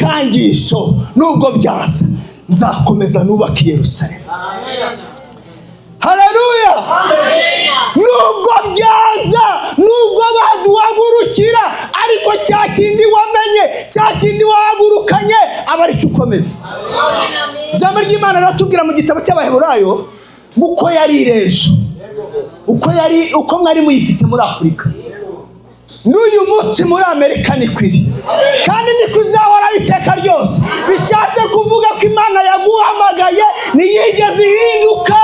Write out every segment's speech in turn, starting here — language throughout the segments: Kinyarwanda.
ibikangisho nubwo byaza nzakomeza nubaka Yerusalemu. Haleluya. Nubwo byaza, nubwo baduhagurukira, ariko cya kindi wamenye, cya kindi wahagurukanye aba ari cyo ukomeza. Ijambo ry'Imana riratubwira mu gitabo cy'Abaheburayo uko yari irejo, uko mwari muyifite muri Afurika, n'uyu munsi muri Amerika ni kwiri, kandi ni kuzahora iteka ryose. Bishatse kuvuga ko Imana yaguhamagaye ntiyigeze ihinduka.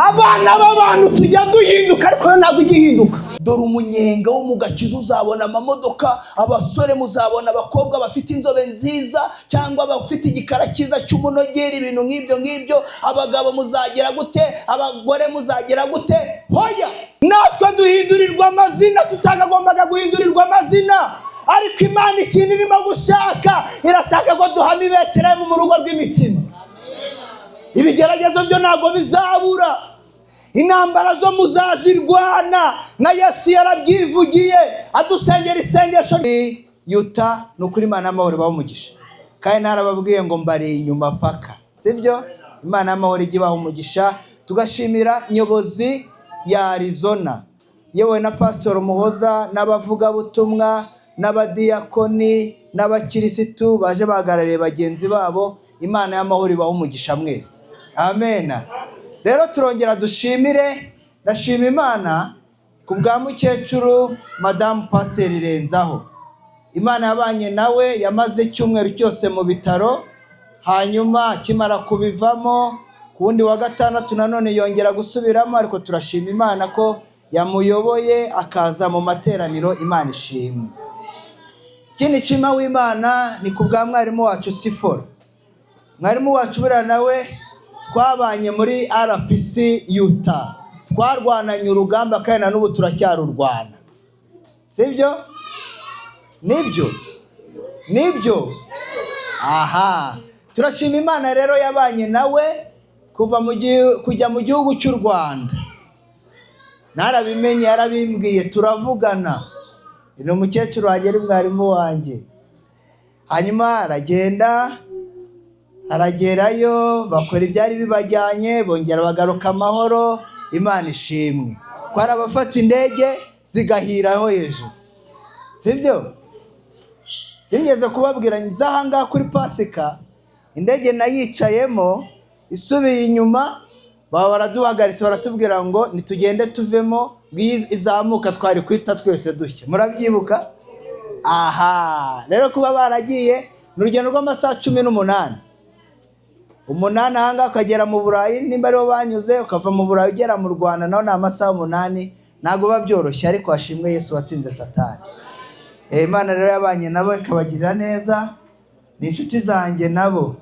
Abana b'abantu tujya duhinduka, ariko yo ntabwo igihinduka. Dore umunyenga wo mu gakiza uzabona amamodoka, abasore muzabona abakobwa bafite inzobe nziza cyangwa bafite igikara cyiza cy'umunogeri, ibintu nk'ibyo. Abagabo muzagera gute, abagore muzagera gute? Hoya, natwe duhindurirwa amazina tutagombaga guhindurirwa amazina. Ariko Imana ikintu irimo gushaka, irashaka ko duhama Betelehemu mu rugo rw'imitsima. Ibigeragezo byo ntabwo bizabura, intambara zo muzazirwana, na Yesu yarabyivugiye adusengera isengesho. Yuta n'ukuri Imana y'amahoro ibaha umugisha, kandi narababwiye ngo mbari inyuma paka, sibyo? Imana y'amahoro ijye ibaha umugisha. Tugashimira nyobozi ya Arizona yewe na Pastor Muhoza n'abavugabutumwa n'abadiyakoni n'abakirisitu baje bahagarariye bagenzi babo. Imana y'amahoro ibaha umugisha mwese, amen. Rero turongera dushimire, ndashima Imana ku bwa mukecuru Madamu Pasiteri Renzaho. Imana yabanye nawe, yamaze icyumweru cyose mu bitaro, hanyuma akimara kubivamo ku wundi wa gatandatu nanone yongera gusubiramo, ariko turashima Imana ko yamuyoboye akaza mu materaniro. Imana ishimwe. Ikindi nshima w'Imana ni ku bwa mwarimu wacu Sifora. Mwarimu wacu buriya nawe twabanye muri RPC Utah, twarwananye urugamba kandi na n'ubu turacyarurwana, sibyo? Nibyo. Aha, turashima Imana rero yabanye nawe kuva kujya mu gihugu cy'u Rwanda. Narabimenye, yarabimbwiye, turavugana. Ni umukecuru wanjye, ari mwarimu wanjye. Hanyuma aragerayo, bakora ibyari bibajyanye, bongera bagaruka amahoro. Imana ishimwe. Ko hari abafata indege zigahiraho hejuru, sibyo? Sinigeze kubabwira nzahanga kuri Pasika, indege nayicayemo isubiye inyuma, baba baraduhagaritse baratubwira ngo nitugende tuvemo, izamuka twari kwita twese dushya. Murabyibuka? Aha, rero kuba baragiye n'urugendo rw'amasaha 18. 8 ahanga ukagera mu Burayi, nimba ariho banyuze ukava mu Burayi ugera mu Rwanda, naho ni amasaha 8. Ntabwo babyoroshye, ariko hashimwe Yesu watsinze Satani. Imana rero yabanye nabo ikabagirira neza, ni inshuti zanjye nabo.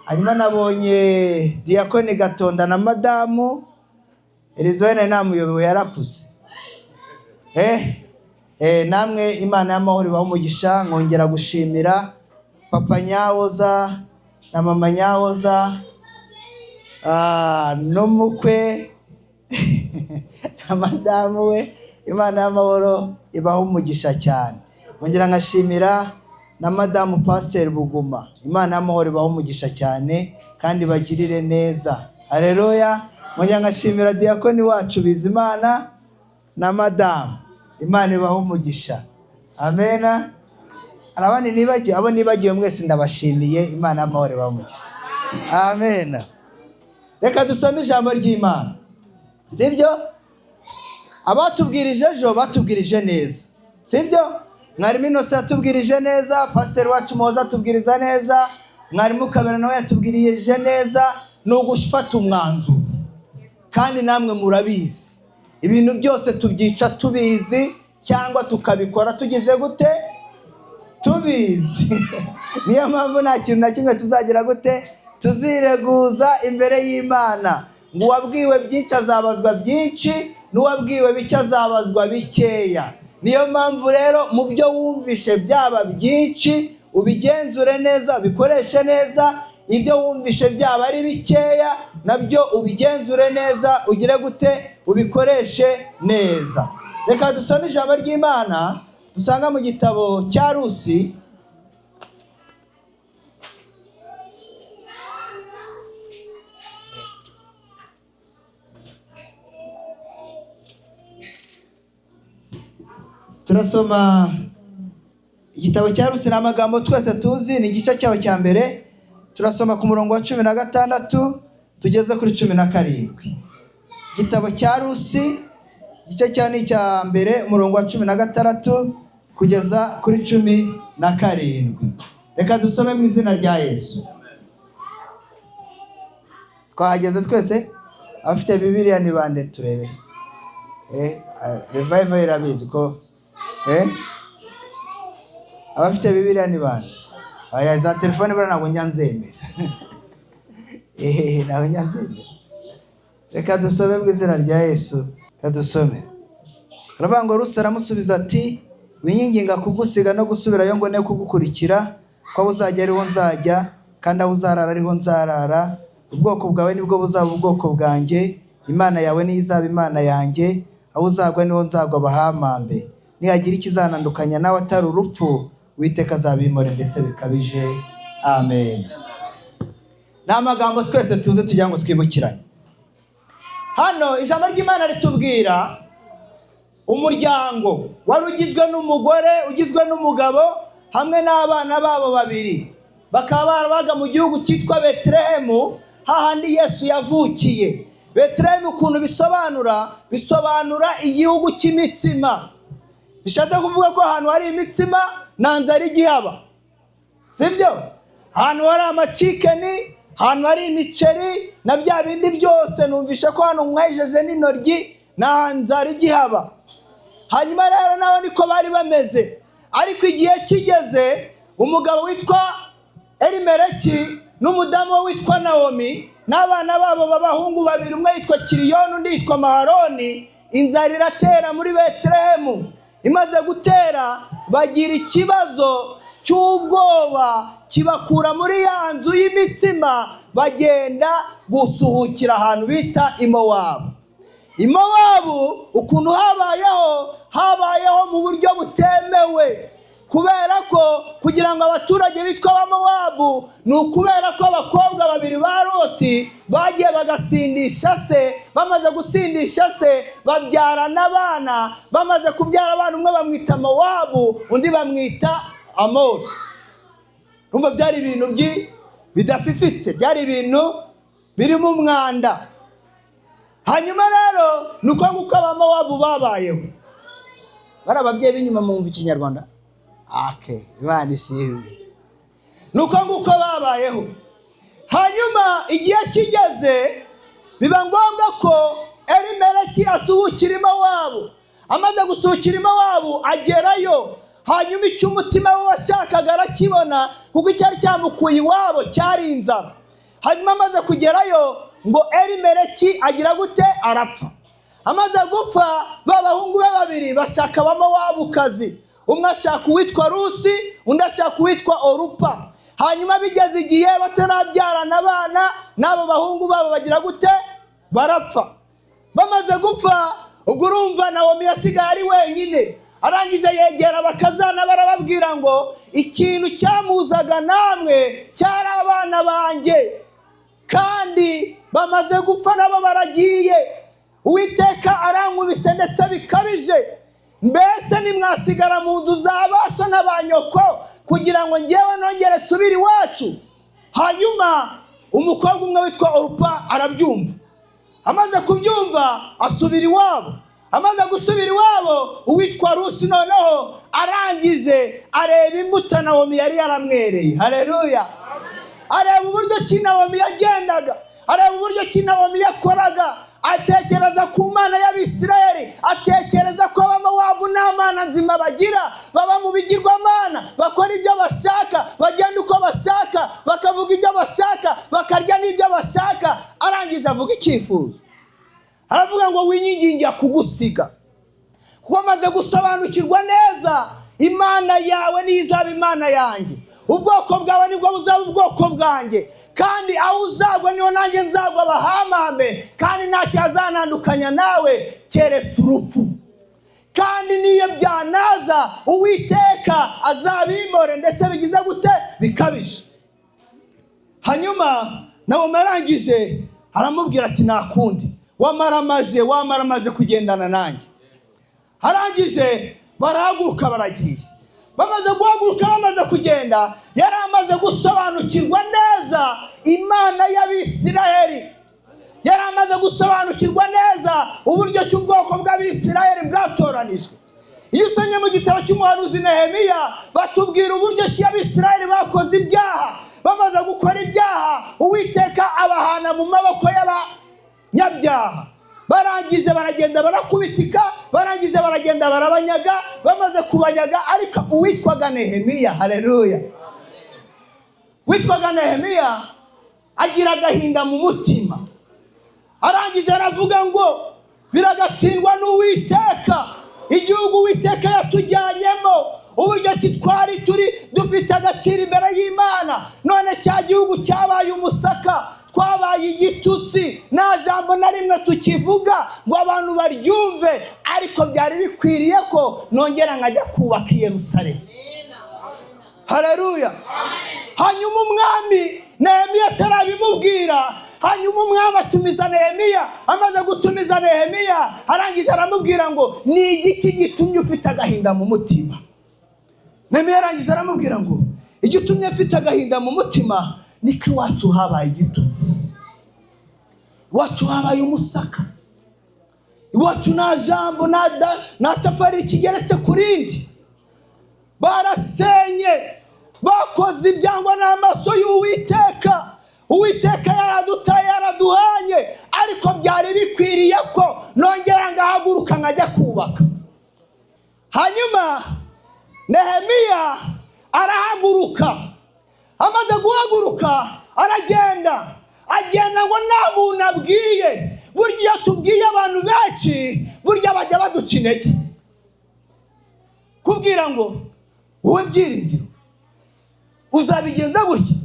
Hanyuma nabonye Diakoni Gatonda na Madamu Elizabeth namuyobewe yarakuze. Namwe Imana y'amahoro ibaha umugisha. Nkongera gushimira Papa Nyawoza na Mama Nyawoza, n'umukwe na Madamu we. Imana y'amahoro ibaha umugisha cyane. Nkongera ngashimira na Madamu Pasiteri Buguma. Imana y'amahoro ibaha umugisha cyane kandi bagirire neza. Haleluya. Nkongera ngashimira Diakoni wacu Bizimana na Madamu. Imana ibaha umugisha, amen. Arabani nibagiwe, abo nibagiwe mwese ndabashimiye. Imana y'amahoro ibaha umugisha, amen. Reka dusome ijambo ry'Imana, sibyo? Abatubwirije ejo batubwirije neza, sibyo? Mwarimu Innocent yatubwirije neza, Pasiteri wacu Muhoza atubwiriza neza, Mwarimu Kabera nawe yatubwirije neza. Ni ugufata umwanzuro, kandi namwe murabizi ibintu byose tubyica tubizi, cyangwa tukabikora tugize gute? Tubizi. Niyo mpamvu nta kintu na kimwe tuzagira gute? Tuzireguza imbere y'Imana. Ngo uwabwiwe byinshi azabazwa byinshi, n'uwabwiwe bike azabazwa bikeya. Niyo mpamvu rero mu byo wumvishe byaba byinshi ubigenzure neza, bikoreshe neza. Ibyo wumvishe byaba ari bikeya nabyo ubigenzure neza, ugire gute? Ubikoreshe neza. Reka dusome ijambo ry'Imana dusanga mu gitabo cya Rusi, turasoma igitabo cya Rusi, ni amagambo twese tuzi, ni igice cyaho cya mbere. Turasoma ku murongo wa 16 tugeze kuri 17. Igitabo cya Rusi igice cya mbere umurongo wa 16 kugeza kuri 17. Reka dusome mu izina rya Yesu. Twahageze twese? Abafite Bibiliya ni bande turebe? Revival irabizi ko abafite Bibiliya ni bande? Aya za telefone bara ntabwo nyanzemera. Ntabwo nyanzemera. Reka dusome mu izina rya Yesu. Reka dusome. Aravuga ngo Rusi aramusubiza ati, winyinginga kugusiga no gusubirayo ngo ne kugukurikira, ko uzajya ariho nzajya kandi aho uzarara ariho nzarara. Ubwoko bwawe nibwo buzaba ubwoko bwanjye, Imana yawe ni izaba Imana yanjye, aho uzagwa niho nzagwa bahamambe. Nihagira ikizanandukanya nawe atari urupfu, Uwiteka azabimore ndetse bikabije. Amen. Ni amagambo twese tuze tugira ngo twibukiranye. Hano ijambo ry'Imana ritubwira umuryango wari ugizwe n'umugore, ugizwe n'umugabo hamwe n'abana babo babiri. Bakaba barabaga mu gihugu cyitwa Betelehemu, hahandi Yesu yavukiye. Betelehemu ukuntu bisobanura igihugu cy'imitsima. Bishatse kuvuga ko ahantu hari imitsima nta nzara igihaba, sibyo? Ahantu hari amacikeni, ahantu hari imiceri na bya bindi byose, numvisha ko hano mwajeje n'intoryi nta nzara igihaba. Hanyuma rero nabo niko bari bameze, ariko igihe kigeze umugabo witwa Elimeleki n'umudamu witwa Nawomi n'abana babo b'abahungu babiri, umwe yitwa Kiriyoni undi yitwa Maharoni, inzara iratera muri Betelehemu. Imaze gutera bagira ikibazo cy'ubwoba, kibakura muri ya nzu y'imitsima bagenda gusuhukira ahantu bita Imowabu. Imowabu ukuntu habayeho mu buryo butemewe, kubera ko kugira ngo abaturage bitwa Abamowabu, ni ukubera ko abakobwa babiri ba Loti bagiye bagasindisha se. Bamaze gusindisha se babyarana abana. Bamaze kubyara abana, umwe bamwita Mowabu undi bamwita Amori. Urumva byari ibintu bidafifitse, byari ibintu birimo umwanda. Hanyuma rero nuko nguko Abamowabu babayeho. Bari ababyeyi b'inyuma mwumva ikinyarwanda? Imana ishimwe. Nuko nguko babayeho. Hanyuma igihe kigeze biba ngombwa ko Elimeleki asuhukira Imowabu. Amaze gusuhukira Imowabu agerayo. Hanyuma icyo umutima we washakaga arakibona, kuko icyari cyamukuye iwabo cyari inzara. Hanyuma amaze kugerayo ngo Elimeleki agira gute? Arapfa. Amaze gupfa b'abahungu be babiri bashaka Abamowabukazi. Umwe ashaka uwitwa Rusi, undi ashaka uwitwa Orupa. Hanyuma bigeze igihe batarabyarana abana, n'abo bahungu babo bagira gute? Barapfa. Bamaze gupfa, ubwo urumva Nawomi yasigaye ari wenyine. Arangije yegera bakazana barababwira ngo ikintu cyamuzaga namwe cyari abana banjye, kandi bamaze gupfa nabo baragiye. Uwiteka arankubise ndetse bikabije. Mbese nimwasigara mu nzu za ba so na ba nyoko kugira ngo ngewe nongere nsubire iwacu? Hanyuma umukobwa umwe witwa Orupa arabyumva. Amaze kubyumva asubira iwabo. Amaze gusubira iwabo, uwitwa Rusi noneho arangije areba imbuto Nawomi yari yaramwereye. Haleluya. Areba uburyo ki Nawomi yagendaga, areba uburyo ki Nawomi yakoraga. Atekereza ku Mana y'Abisirayeli, atekereza ko Abamowabu nta Mana nzima bagira, baba mu bigirwamana, bakora ibyo bashaka, bagenda uko bashaka, bakavuga ibyo bashaka, bakarya n'ibyo bashaka. Arangije avuga icyifuzo. Aravuga ngo winyingingira kugusiga, kuko amaze gusobanukirwa neza Imana yawe ni izaba Imana yanjye, ubwoko bwawe nibwo buzaba ubwoko bwanjye, kandi aho uzagwa niho nanjye nzagwa bahamambe, kandi nta cyazanandukanya nawe keretse urupfu. Kandi niyo byanaza Uwiteka azabimore ndetse bigize gute? Bikabije. Hanyuma Nawomi arangije aramubwira ati nakundi, wamaramaje kugendana nanjye. Arangije barahaguruka baragiye. Bamaze guhaguruka, bamaze kugenda, yari amaze gusobanukirwa neza Imana y'Abisirayeli. Yari amaze gusobanukirwa neza uburyo cy'ubwoko bw'Abisirayeli bwatoranijwe. Iyo usomye mu gitabo cy'umuhanuzi Nehemiya, batubwira uburyo ki Abisirayeli bakoze ibyaha. Bamaze gukora ibyaha, Uwiteka abahana mu maboko y'abanyabyaha. Barangije baragenda barakubitika, barangije baragenda barabanyaga. Bamaze kubanyaga, ariko uwitwaga Nehemiya, haleluya, witwaga Nehemiya agira agahinda mu mutima. Arangije aravuga ngo biragatsindwa n'Uwiteka, igihugu Uwiteka yatujyanyemo, uburyo kitwari turi dufite agaciro imbere y'Imana, none cya gihugu cyabaye umusaka, twabaye igitutsi, nta jambo na rimwe tukivuga ngo abantu baryumve. Ariko byari bikwiriye ko nongera nkajya kubaka i Yerusalemu. Haleluya. Hanyuma umwami Nehemiya atarabimubwira, hanyuma umwami atumiza Nehemiya. Amaze gutumiza Nehemiya, arangije aramubwira ngo ni igiki gitumye ufite agahinda mu mutima? Nehemiya arangije aramubwira ngo igitumye mfite agahinda mu mutima niko iwacu habaye igitutsi, iwacu habaye umusaka, iwacu nta jambo nta tafari kigeretse ku rindi. Barasenye, bakoze ibyangwa n'amaso y'Uwiteka. Uwiteka yaradutaye, yaraduhanye, ariko byari bikwiriye ko nongera ngahaguruka nkajya kubaka. Hanyuma Nehemiya arahaguruka. Amaze guhaguruka aragenda, agenda ngo nta muntu abwiye. Burya tubwiye abantu benshi, burya bajya baduca intege, kubwira ngo wowe Byiringiro uzabigenza gutya,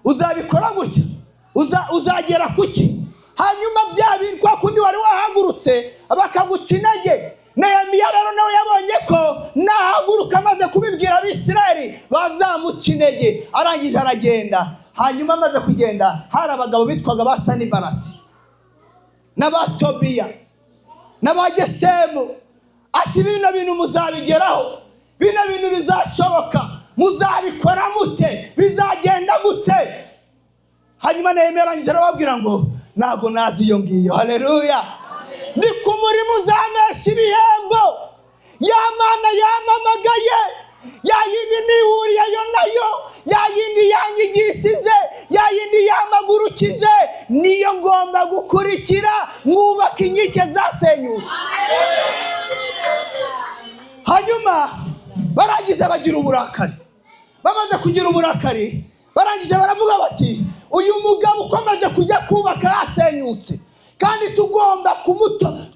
uzabikora gutya, uzagera kuki. Hanyuma bya bintu kwa kundi wari wahagurutse bakaguca intege. Nehemiya rero nawe yabonye ko nahaguruka amaze kubibwira Abisirayeli bazamuca intege. Arangije aragenda. Hanyuma amaze kugenda, hari abagabo bitwaga ba Sanibalati n'Abatobiya n'Abagesemu. Ati bino bintu muzabigeraho, bino bintu bizashoboka, muzabikora mute, bizagenda gute? Hanyuma Nehemiya arangije arababwira ngo ntago nazi iyo ngiyo. Haleluya. Ndi ku murimo uzanesha ibihembo. Ya Mana yamamagaye, ya yindi nihuriyeyo nayo, ya yindi yanyigishije, ya yindi yamagurukije, niyo ngomba gukurikira mwubaka inkike zasenyutse. Hanyuma barangije bagira uburakari. Bamaze kugira uburakari, barangije baravuga bati uyu mugabo ukomeje kujya kubaka yasenyutse, kandi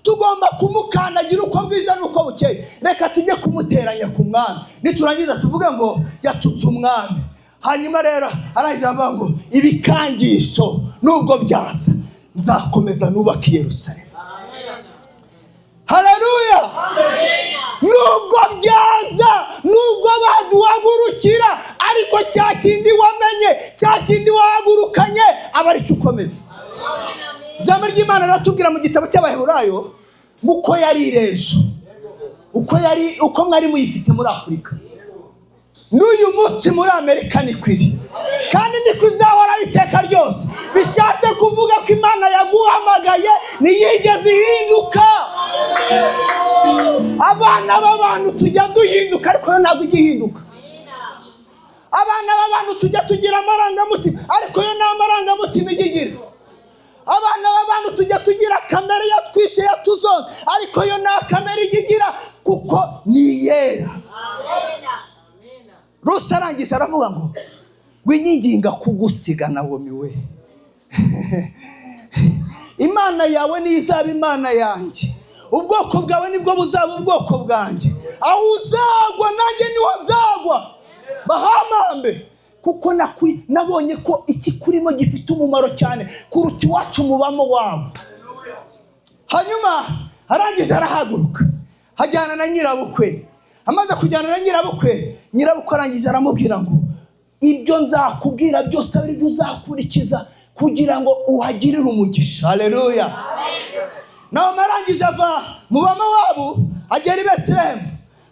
tugomba kumukandagira uko bwiza nuko bukeye. Reka tujye kumuteranya ku mwami, niturangiza tuvuge ngo yatutse umwami. Hanyuma rero arangije avuga ngo ibikangisho nubwo byaza, nzakomeza nubaka i Yerusalemu. Haleluya. Nubwo byaza, nubwo baduhagurukira, ariko cya kindi wamenye, cya kindi wahagurukanye aba ari cyo ukomeza. Ijambo ry'Imana riratubwira mu gitabo cy'Abaheburayo uko yari irejo, uko mwari muyifite muri Afurika, n'uyu munsi muri Amerika nikwiri, kandi niko izahora iteka ryose. Bishatse kuvuga ko Imana yaguhamagaye ntiyigeze ihinduka. Abana b'abantu tujya duhinduka, ariko yo ntabwo igihinduka. Abana b'abantu tujya tugira amarangamutima, ariko yo nta marangamutima igigira. Abana b'abantu tujya tugira kamere yatwishe yatuzonze, ariko yo nta kamere igigira, kuko ni yera. Rusi arangije aravuga ngo winyinginga kugusiga Nawomi we, Imana yawe ni izaba Imana yanjye, ubwoko bwawe nibwo buzaba ubwoko bwanjye. Aho uzagwa nanjye niho nzagwa. Bahamambe, kuko nabonye ko iki kurimo gifite umumaro cyane kuruta iwacu mubamo wabo. Hanyuma arangije arahaguruka, hajyana na nyirabukwe. Amaze kujyana na nyirabukwe, nyirabukwe arangije aramubwira ngo ibyo nzakubwira byose ari byo uzakurikiza kugira ngo uhagirire umugisha. Haleluya. Nawe arangije ava mu bama wabo agera i Betelehemu.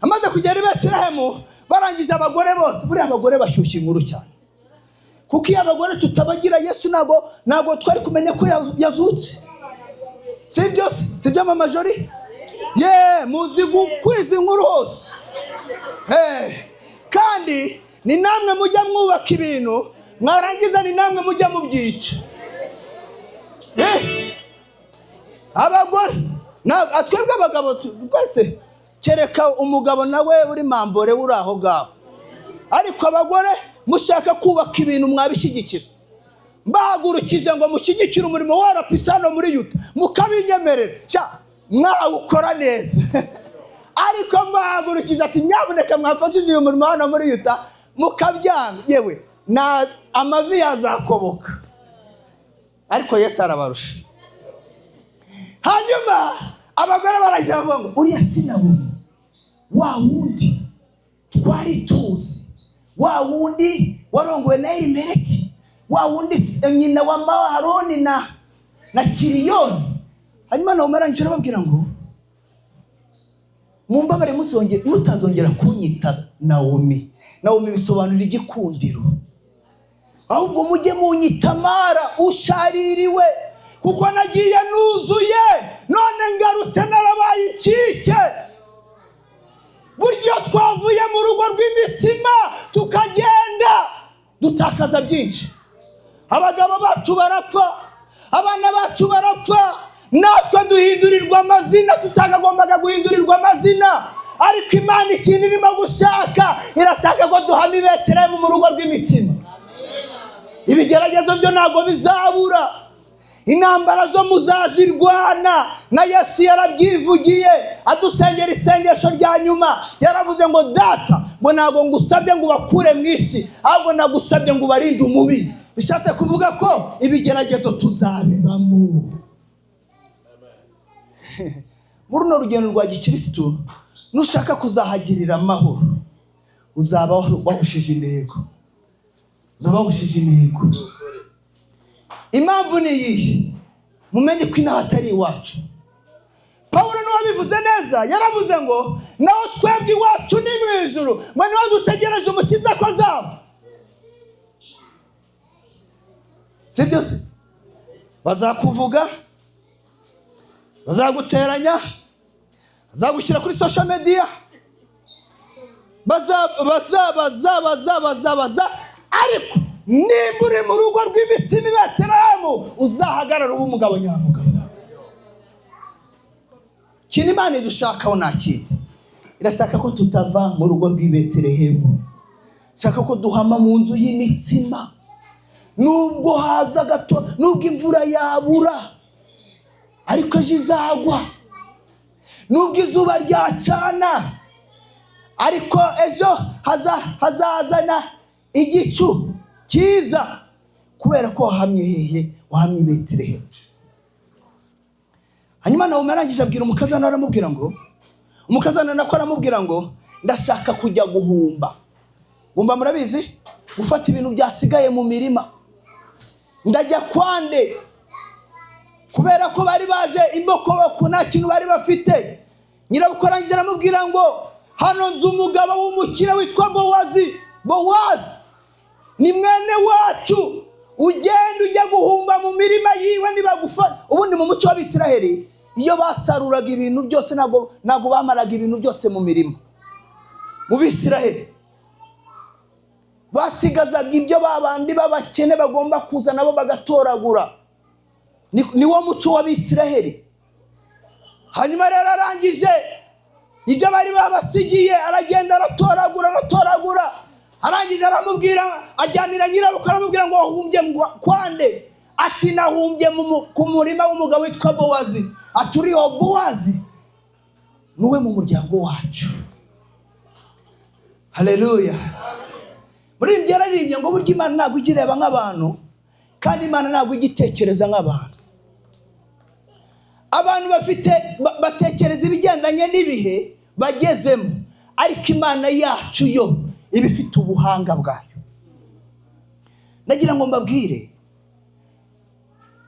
amaze kugera i Betelehemu barangije abagore bose. Buriya abagore bashyushya inkuru cyane, kuko iyo abagore tutabagira Yesu ntago twari kumenya ko yazutse. Si byo mama Jori? Muzi gukwiza inkuru hose. Kandi ni namwe mujya mwubaka ibintu, mwarangiza ni namwe mujya mubyica. Abagore twebwe abagabo twese, kereka umugabo nawe uri mambore uri aho ngaho, ariko abagore mushaka kubaka ibintu mwabishyigikira. Mbahagurukije ngo mushyigikire umurimo wa Rapisano muri Yuta, mukabinyemerera mwawukora neza. Ariko mbahagurukije ati nyabuneka mwafashije uyu murimo hano muri Yuta, mukabyanga, yewe na amavi yazakoboka. Ariko Yesu arabarusha. Hanyuma abagore barajya bavuga ngo uriya Sinawumi, wa wundi twari tuzi, wa wundi warongowe na Elimeleki, wa wundi nyina wa Maharoni na Kiriyoni. Hanyuma nawe marangije arababwira ngo mumbabare mutazongera kunyita Nawomi. Nawomi bisobanura igikundiro, ahubwo mujye munyita Mara, ushaririwe, kuko nagiye nuzuye none ngarutse narabaye incike. Buryo twavuye mu rugo rw'imitsima tukagenda dutakaza byinshi. Abagabo bacu barapfa, abana bacu barapfa, natwe duhindurirwa amazina tutagombaga guhindurirwa amazina. Ariko Imana ikintu irimo gushaka, irashaka ko duhama i Betelehemu mu rugo rw'imitsima. Ibigeragezo byo ntago bizabura, intambara zo muzazirwana. Na Yesu yarabyivugiye adusengera isengesho rya nyuma, yaravuze ngo data, ngo ntago ngusabye ngo bakure mu isi, ahubwo nagusabye ngo barinde umubi. Bishatse kuvuga ko ibigeragezo tuzabibamo. Muri runo rugendo rwa gikristo, nushaka kuzahagirira amahoro, uzaba wahushije intego. Impamvu ni iyi, mumenye ko inaha atari iwacu. Pawulo niwe wabivuze neza, yaravuze ngo naho twebwe iwacu ni mu ijuru, ngo niho dutegereje umukiza ko azaba. Si byose bazakuvuga, bazaguteranya, bazagushyira kuri social media, baza, ariko nimba uri mu rugo rw'imitsima i Betelehemu, uzahagarara ube umugabo nyamugabo. Kino Imana idushakaho nta kindi, irashaka ko tutava mu rugo rw'i Betelehemu, shaka ko duhama mu nzu y'imitsima. Nubwo haza gato, nubwo imvura yabura, ariko ejo izagwa. Nubwo izuba ryacana, ariko ejo hazazana igicu cyiza, kubera ko wahamye hehe? Wahamye i Betelehemu. Hanyuma nawe marangije abwira umukazana, aramubwira ngo, umukazana nako aramubwira ngo ndashaka kujya guhumba. Gumba murabizi, gufata ibintu byasigaye mu mirima. Ndajya kwande, kubera ko bari baje imbokoboko, nta kintu bari bafite. Nyirabukwe arangije aramubwira ngo hano nzi umugabo w'umukire witwa Bowazi, ni mwene wacu, ugenda ujya guhumba mu mirima yiwe nibagufata. Ubundi mu muco w'Abisiraheli, iyo basaruraga ibintu byose ntago bamaraga ibintu byose mu mirima. Mu Bisiraheli basigazaga ibyo babandi babakene bagomba kuza nabo bagatoragura. Ni wo muco w'Abisiraheli. Hanyuma rero arangije ibyo bari babasigiye, aragenda aratoragura. Arangije aramubwira, ajyanira nyirabukwe aramubwira ngo wahumbye kwande? Ati nahumbye ku murima w'umugabo witwa Bowazi. Ati uriho Bowazi nuwe mu muryango wacu. Haleluya. Muri ibyo yararimbye ngo burya Imana ntabwo igireba nk'abantu, kandi Imana ntabwo igitekereza nk'abantu. Abantu batekereza ibigendanye n'ibihe bagezemo, ariko Imana yacu yo iba ifite ubuhanga bwayo. Ndagira ngo mbabwire,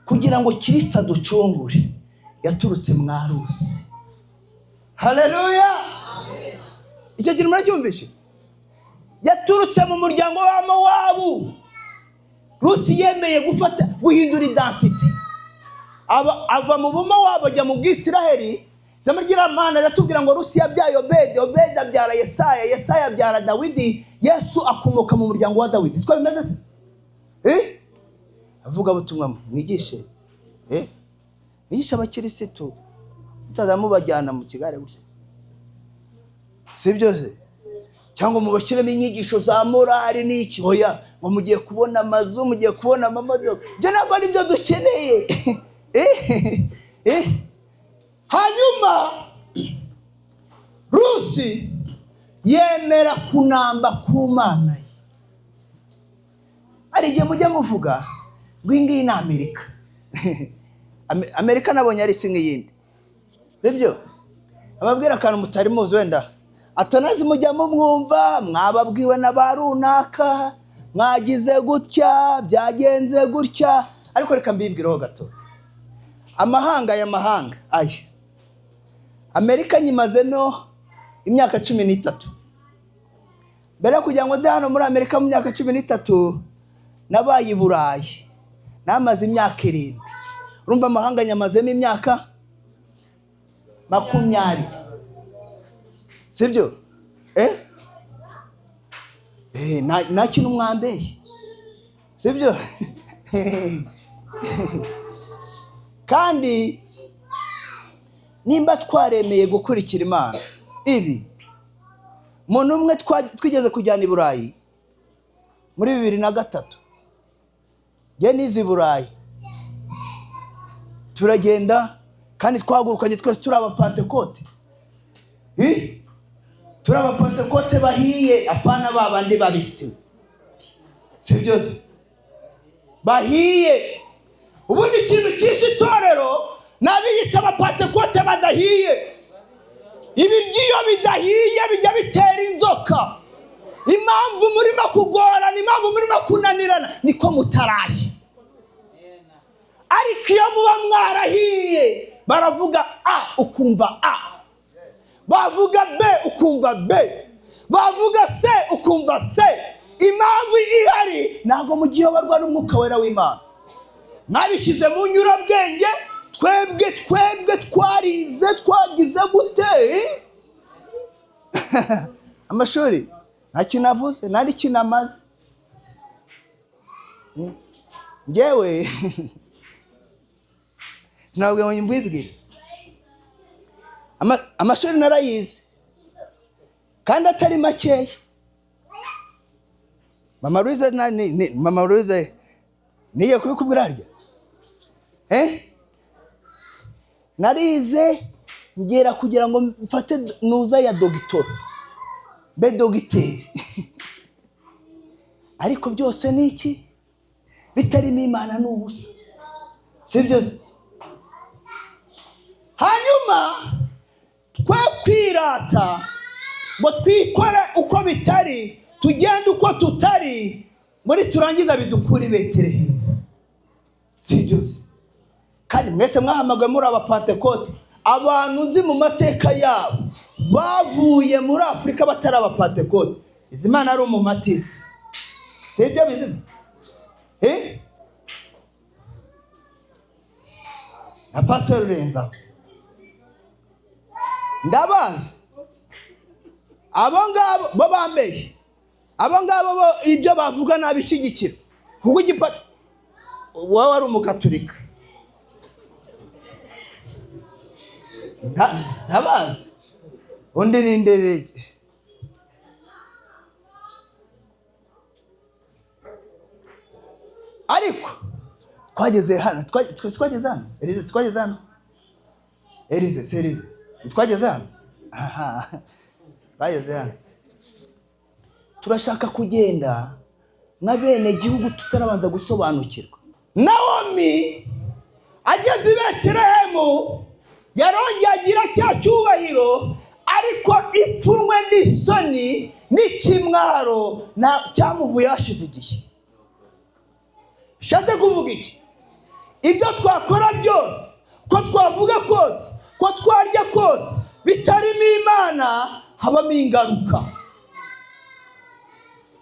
kugira ngo Kristo aducungure yaturutse mwarusi. Haleluya. icyo kintu muracyumvishe? Yaturutse mu muryango wa Mowabu. Rusi yemeye guhindura identity, ava mu Mowabu ajya mu Bwisiraheli. Ijambo ry'Imana riratubwira ngo Rusi yabyaye Obedi, Obedi abyara Yesaya, Yesaya abyara Dawidi, Yesu akomoka mu muryango wa Dawidi. Siko bimeze se? Avuga butumwa mwigishe, mwigisha abakirisitu mutazamubajyana mu kigare gutya, si byo se? Cyangwa mubashyiremo inyigisho za morali n'iki? Hoya, ngo mugiye kubona amazu, mugiye kubona amamodoka. Byo ntabwo ari byo dukeneye. Hanyuma Rusi yemera kunamba ku Mana ye. Ari igihe mujya muvuga ngo ingiyi ni Amerika. Amerika nabonye ari singa yindi, sibyo? Ababwira akantu mutari muzi wenda atanazi mujya mumwumva, mwababwiwe na barunaka, mwagize gutya, byagenze gutya. Ariko reka mbibwireho gato. Amahanga y'amahanga aya, Amerika nyimazemo imyaka 13. Mbere kugira ngo nze hano muri Amerika mu myaka 13 nabaye i Burayi, namaze imyaka 7. Urumva amahanga nyamazemo imyaka 20. Sibyo? Nta kintu mwambeye. Sibyo? Kandi nimba twaremeye gukurikira Imana, ibi umuntu umwe twigeze kujyana i Burayi muri 2003. Nge nizi Burayi, turagenda kandi twagurukanye twese turi abapantekote. Turi abapantekote bahiye, apana babandi babisi. Si byose bahiye. Ubundi ikintu cyishe itorero nabiyita abapantekote badahiye. Ibiryo bidahiye bijya bitera inzoka. Impamvu murimo kugorana, impamvu murimo kunanirana niko mutaraye. Ariko iyo muba mwarahiye baravuga A ukumva A, bavuga B ukumva B, bavuga C ukumva C. Impamvu ihari ntabwo mugiyoborwa n'Umwuka Wera w'Imana. Nabishyize mu nyurabwenge, twebwe twarize, twagize gute? Amashuri nta kinavuze, nari kinamaze. Ngewe sinabwe ngo mbibwire. Amashuri narayize kandi atari makeya. Mama Louise niye kubikubwira harya. Narize ngera kugira ngo mfate nuza ya dogitoro, be dogiteri. Ariko byose ni iki? Bitarimo Imana n'ubusa. Si byose? Hanyuma twe kwirata ngo twikore uko bitari, tugende uko tutari, muri turangiza bidukura i Betelehemu. Si byose? Kandi mwese mwahamagawe muri abapantekote. Abantu nzi mu mateka yabo bavuye muri Afrika batari abapantekote. Izimana ari umumatiste. Si byo bizima? Na Pastor Renza ndabazi. Abo ngabo bo bambeye. Abo ngabo bo ibyo bavuga nabishigikira. Kuko igipata wowe ari umukatolika. Ndabazi. Undi ni nderege. Ariko twageze hano, twageze hano. Elize twageze hano. Elize twageze hano. Twageze hano. Turashaka kugenda nka bene gihugu tutarabanza gusobanukirwa. Naomi ageze i Betelehemu yarongeye agira cya cyubahiro, ariko ipfunwe n'isoni n'ikimwaro cyamuvuye hashize igihe. Shatse kuvuga iki? Ibyo twakora byose, ko twavuga kose, ko twarya kose, bitarimo Imana, habamo ingaruka.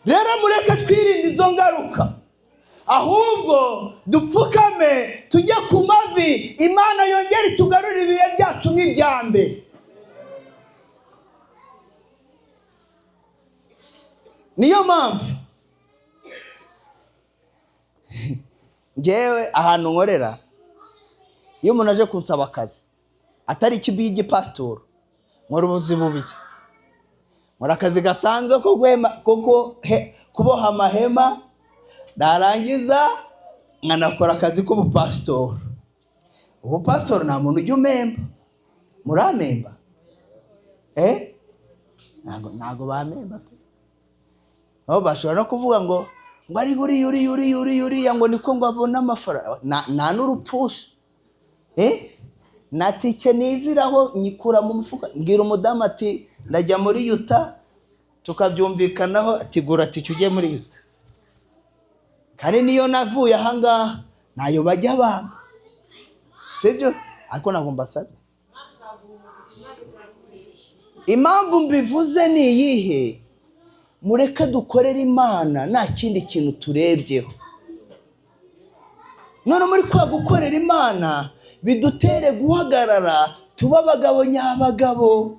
Rero mureke twirinde izo ngaruka, ahubwo dupfukame tujye ku mavi, Imana yongere itugarurire ibihe byacu nk'ibya mbere. Niyo mpamvu njyewe ahantu nkorera, iyo umuntu aje kunsaba akazi atari ikibi y'igipasitoro, nkora ubuzi bubiki. Nkora akazi gasanzwe ko kuboha amahema, narangiza nkanakora akazi k'ubupasitoro. Ubupasitoro nta muntu ujya umemba. Muramemba? Ntago bamemba. Aho bashobora no kuvuga ngo ari uriya ngo niko ngo abona amafaranga. Nta n'urupfusha. Na tike niziraho nyikura mu mufuka, mbwira umudamu ati ndajya muri Yuta, tukabyumvikanaho ati gura tike ujye muri Yuta. Kandi niyo navuye ahangaha nayo bajya banga, sibyo? Ariko ntabwo mbasabye. Impamvu mbivuze ni iyihe? Mureke dukorera Imana nta kindi kintu turebyeho. None muri kwa gukorera Imana bidutere guhagarara, tuba abagabo nyabagabo.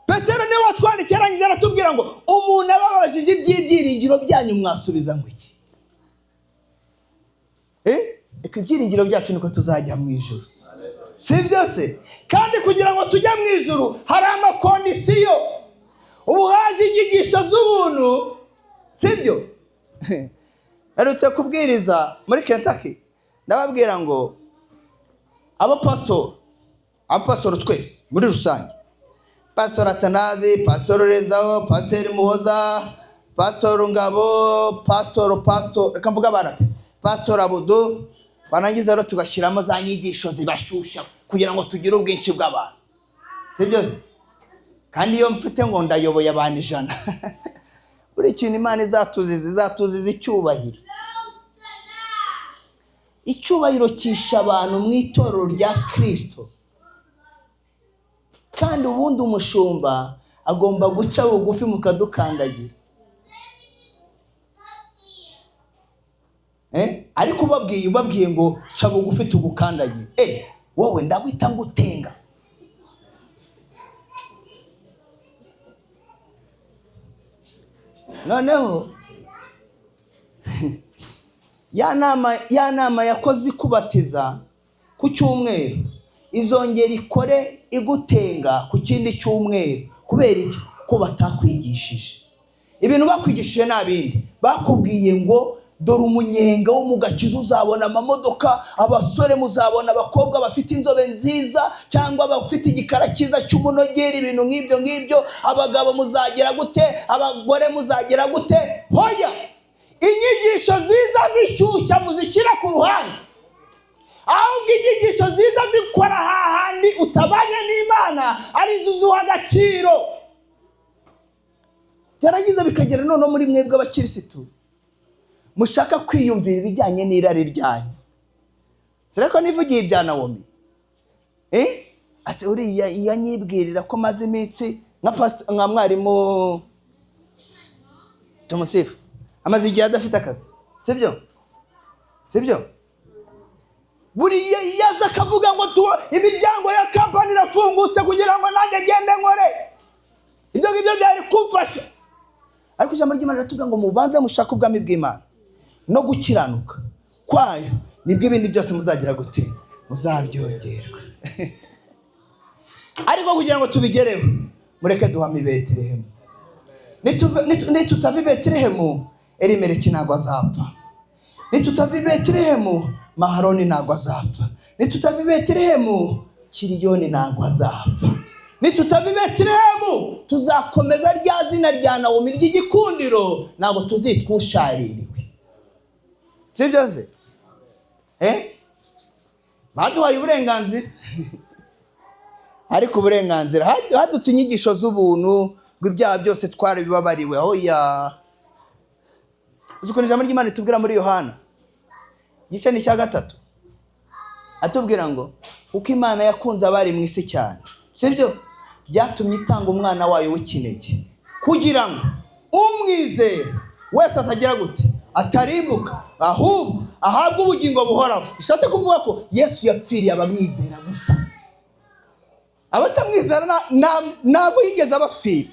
Petero niwe watwandikiranye aratubwira ngo umuntu ababajije iby'ibyiringiro byanyu mwasubiza ngo iki? Ibyiringiro byacu niko tuzajya mu ijuru, si byose? Kandi kugira ngo tujye mu ijuru hari amakondisiyo. Ubu haje inyigisho z'ubuntu, sibyo? Narutse kubwiriza muri Kentucky, ndababwira ngo abapasitoro twese muri rusange, Pastor Atanazi, Pastor Renzaho, Pastor Muhoza, Pastor Ngabo, reka mvuga barapisi, Pastor Abudu, banangiza rero tugashyiramo za nyigisho zibashyushya kugira ngo tugire ubwinshi bw'abantu, sibyo? Kandi iyo mfite ngo ndayoboye abantu 100 buri kintu Imana izatuziza icyubahiro. Icyubahiro kisha abantu mu itorero rya Kristo. Kandi ubundi umushumba agomba guca bugufi mukadukandagira. Ariko ubabwiye ngo ca bugufi tugukandagiye, wowe ndagwita ngutenga. Noneho ya nama yakoze ikubatiza ku cyumweru izongera ikore igutenga ku kindi cyumweru. Kubera iki? Ko batakwigishije ibintu. Bakwigishije nabindi, bakubwiye ngo dore umunyenga wo mu gakiza uzabona amamodoka, abasore muzabona abakobwa bafite inzobe nziza cyangwa bafite igikara cyiza cy'umunogeri, ibintu nk'ibyo. Abagabo muzagera gute, abagore muzagera gute? Hoya, inyigisho ziza zishyushya muzishyira ku ruhande, ahubwo inyigisho ziza zikora hahandi utabanye n'Imana arizo uzuha agaciro. Yaragize bikagera none muri mwebwe abakirisitu mushaka kwiyumvira ibijyanye n'irari ryanyu. Sirako nivugiye ibya Nawomi, ati uriya yanyibwirira ko maze imitsi nka mwarimu Tumusifu amaze igihe adafite akazi, sibyo? Buriya yaza akavuga ngo imiryango ya kampani irafungutse kugira ngo nanjye agende nkore. Ibyo ngibyo byari kumfasha. Ariko ijambo ry'Imana riratubwira ngo mubanze mushaka ubwami bw'Imana no gukiranuka kwayo, nibwo ibindi byose muzagira gute, muzabyongerwa. Ariko kugira ngo tubigereho mureke duhame i Betelehemu. Nitutava i Betelehemu, Elimeleki ntabwo azapfa. Nitutava i Betelehemu, Maharoni ntabwo azapfa. Nitutava i Betelehemu, Kiriyoni ntabwo azapfa. Nitutava i Betelehemu, tuzakomeza rya zina rya Nawomi ry'igikundiro, ntabwo tuzitwa ushaririwe. Sibyo se? Baduhaye uburenganzira. Ariko uburenganzira hadutse inyigisho z'ubuntu bw'ibyaha byose twari bibabariwe. Oya, uzuko ijambo ry'Imana ritubwira muri Yohana igice ni cya 3, atubwira ngo uko Imana yakunze abari mu isi cyane, sibyo? byatumye itanga umwana wayo w'ikinege kugira ngo umwizera wese atagira gute, atarimbuka, ahubwo ahabwe ubugingo buhoraho. Bishatse kuvuga ko Yesu yapfiriye abamwizera gusa. Abatamwizera ntabwo yigeze abapfira,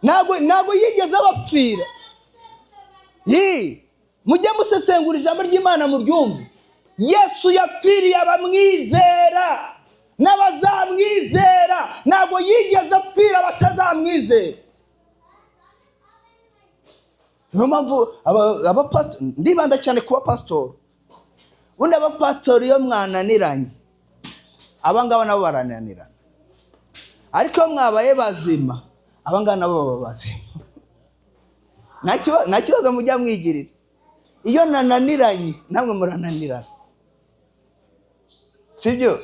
ntabwo yigeze abapfira. Mujye musesengura ijambo ry'Imana mu ryumve. Yesu yapfiriye abamwizera n'abazamwizera, ntabwo yigeze apfira abatazamwizera. Niyo mpamvu abapasitori, ndibanda cyane ku bapasitori. Ubundi abapasitori iyo mwananiranye, abangaba nabo barananirana. Ariko iyo mwabaye bazima, abangaba nabo baba bazima. Nta kibazo mujya mwigirira. Iyo nananiranye, namwe murananirana. Sibyo?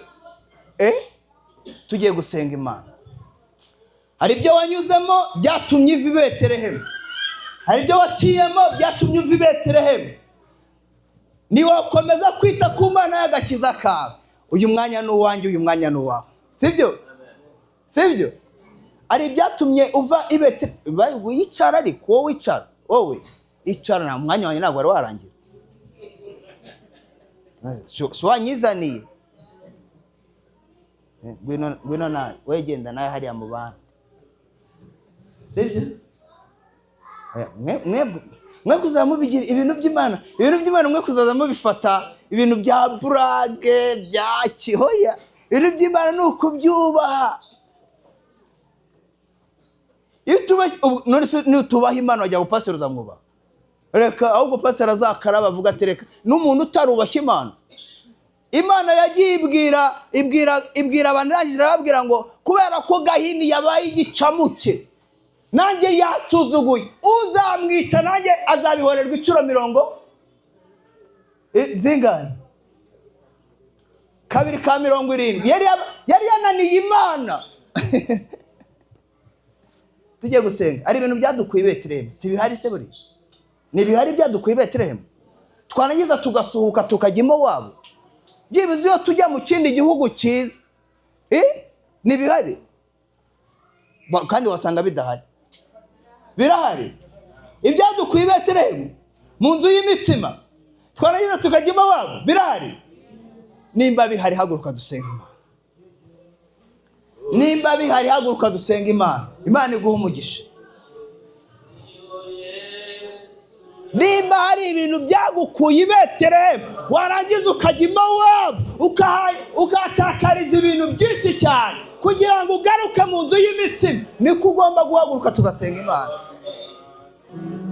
Tugiye gusenga Imana. Hari ibyo wanyuzemo byatumye iva i Betelehemu. Hari ibyo waciyemo byatumye uva i Betelehemu. Niwakomeza kwita ku Mana y'agakiza kawe, uyu mwanya ni uwanjye, uyu mwanya ni uwawe. Sibyo? Sibyo? Ari ibyatumye uva i Betelehemu. Wicara ariko wowe wicara. Wowe icara, nta mwanya wanjye ntabwo wari warangira. Si wanyizaniye. Ngwino nawe, wegenda nawe hariya mu bandi. Sibyo? Mwe kuzaza mubigira ibintu by'Imana. Ibintu by'Imana mwe kuzaza mubifata ibintu bya burage, bya kihoya. Ibintu by'Imana ni ukubyubaha. Iyo tubaha Imana wajya gupasira uzamwubaha. Reka ahubwo pasira azakaraba avuga ati reka n'umuntu utarubashye Imana. Imana yagiye ibwira abantu, irangije arababwira ngo kubera ko Gahini yabaye igicamuke, nanjye yacuzuguye, uzamwica nanjye azabihorerwa incuro 70. 270. Yari yananiye Imana. Tujye gusenga. Ari ibintu byadukuye i Betelehemu. Si bihari se buri? Ni bihari byadukuye i Betelehemu. Twanangiza tugasuhuka tukajya iwabo. Byibuze iyo tujya mu kindi gihugu cyiza. Ni bihari. Kandi wasanga bidahari. Birahari. Ibyadukuye i Betelehemu mu nzu y'imitsima. Twanangiza tukajya iwabo. Birahari. Nimba bihari haguruka dusenga Imana. Nimba bihari haguruka dusenga Imana. Imana iguha umugisha. Nimba hari ibintu byagukuye i Betelehemu, warangiza ukajya iwabo, ukatakariza ibintu byinshi cyane kugira ngo ugaruke mu nzu y'imitsima, niko ugomba guhaguruka tugasenga Imana.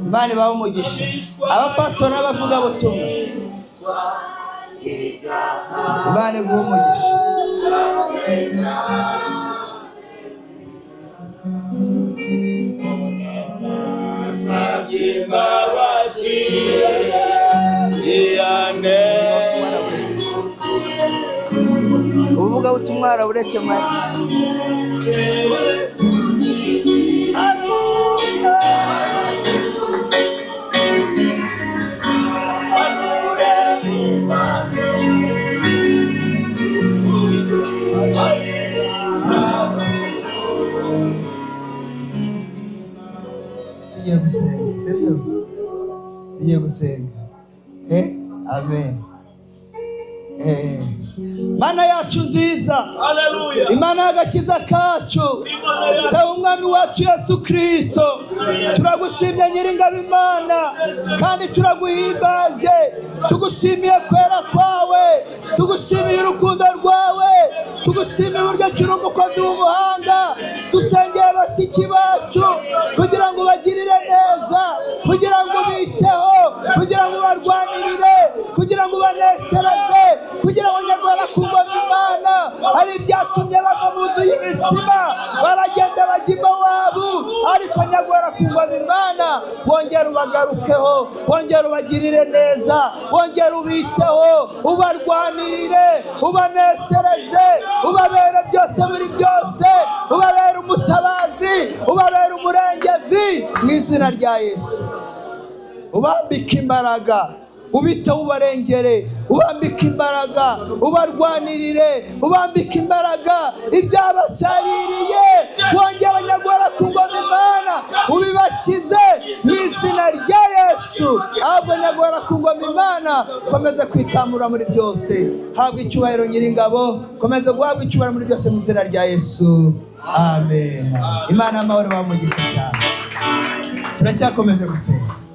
Imana ibahe umugisha. Abapastori n'abavuga butumwa, Imana iguha umugisha. Uvuga butumwa araburetse mwari. Tugiye gusenga. Amen. Mana yacu nziza, haleluya, Imana y'agakiza kacu, se umwami wacu Yesu Kristo, turagushimye Nyiringabo Imana, kandi turaguhimbaje. Tugushimiye kwera kwawe, tugushimiye urukundo rwawe, tugushimiye uburyo kiri umukozi w'umuhanga. Dusengeye basiki bacu kugira ngo bagirire neza, kugira ngo biteho, kugira ngo barwanirire, kugira ngo baneshereze, kugira ngo nyagora kumva Imana. Hari ibyatumye bava mu nzu y'imitsima baragenda bajya iwabo, ariko nyagora kumva Imana. Wongera ubagarukeho, wongera ubagirire neza, wongera ubiteho, ubarwanirire, ubaneshereze, ubabere byose muri byose, ubabere umutabazi, ubabere umurengezi mu izina rya Yesu. Ubambike imbaraga, ubiteho ubarengere, ubambike imbaraga, ubarwanirire, ubambike imbaraga ibyabashaririye, wongera nyagora ku ngoma Imana, ubibakize mu izina rya Yesu. Ahubwo nyagora ku ngoma Imana, komeze kwitamura muri byose. Habwa icyubahiro Nyiringabo, komeze guhabwa icyubahiro muri byose mu izina rya Yesu. Amen. Imana y'amahoro bamugisha cyane. Turacyakomeje gusenga.